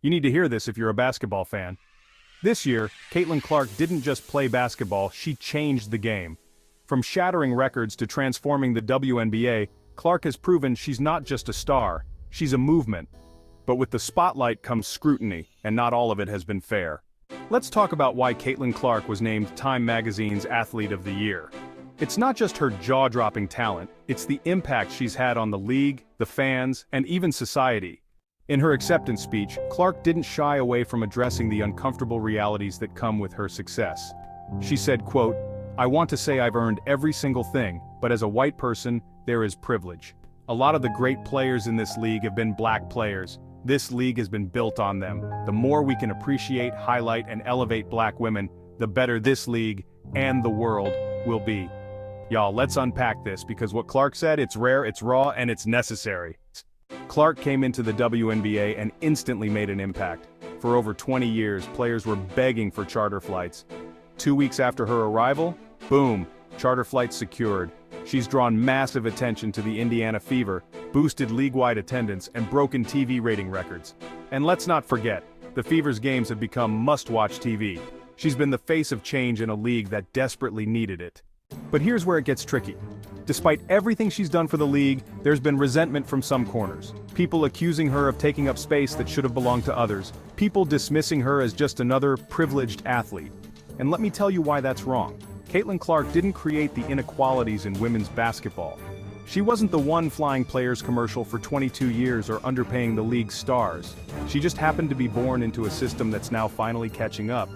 You need to hear this if you're a basketball fan. This year, Caitlin Clark didn't just play basketball, she changed the game. From shattering records to transforming the WNBA, Clark has proven she's not just a star, she's a movement. But with the spotlight comes scrutiny, and not all of it has been fair. Let's talk about why Caitlin Clark was named Time Magazine's Athlete of the Year. It's not just her jaw-dropping talent, it's the impact she's had on the league, the fans, and even society. In her acceptance speech, Clark didn't shy away from addressing the uncomfortable realities that come with her success. She said, quote, "I want to say I've earned every single thing, but as a white person, there is privilege. A lot of the great players in this league have been black players. This league has been built on them. The more we can appreciate, highlight, and elevate black women, the better this league, and the world, will be." Y'all, let's unpack this because what Clark said, it's rare, it's raw, and it's necessary. Clark came into the WNBA and instantly made an impact. For over 20 years, players were begging for charter flights. 2 weeks after her arrival, boom, charter flights secured. She's drawn massive attention to the Indiana Fever, boosted league-wide attendance, and broken TV rating records. And let's not forget, the Fever's games have become must-watch TV. She's been the face of change in a league that desperately needed it. But here's where it gets tricky. Despite everything she's done for the league, there's been resentment from some corners. People accusing her of taking up space that should have belonged to others. People dismissing her as just another privileged athlete. And let me tell you why that's wrong. Caitlin Clark didn't create the inequalities in women's basketball. She wasn't the one flying players commercial for 22 years or underpaying the league's stars. She just happened to be born into a system that's now finally catching up.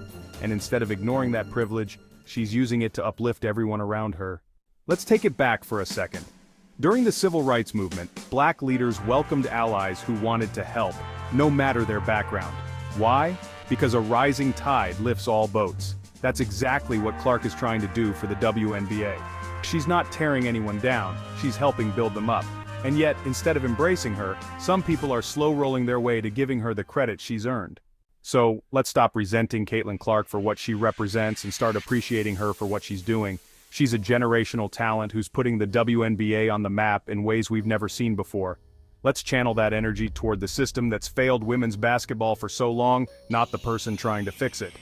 And instead of ignoring that privilege, she's using it to uplift everyone around her. Let's take it back for a second. During the civil rights movement, black leaders welcomed allies who wanted to help, no matter their background. Why? Because a rising tide lifts all boats. That's exactly what Clark is trying to do for the WNBA. She's not tearing anyone down, she's helping build them up. And yet, instead of embracing her, some people are slow-rolling their way to giving her the credit she's earned. So, let's stop resenting Caitlin Clark for what she represents and start appreciating her for what she's doing. She's a generational talent who's putting the WNBA on the map in ways we've never seen before. Let's channel that energy toward the system that's failed women's basketball for so long, not the person trying to fix it.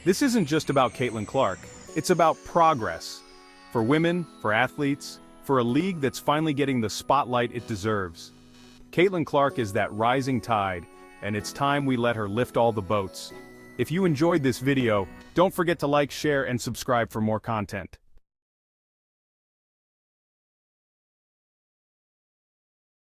This isn't just about Caitlin Clark, it's about progress. For women, for athletes, for a league that's finally getting the spotlight it deserves. Caitlin Clark is that rising tide, and it's time we let her lift all the boats. If you enjoyed this video, don't forget to like, share, and subscribe for more content.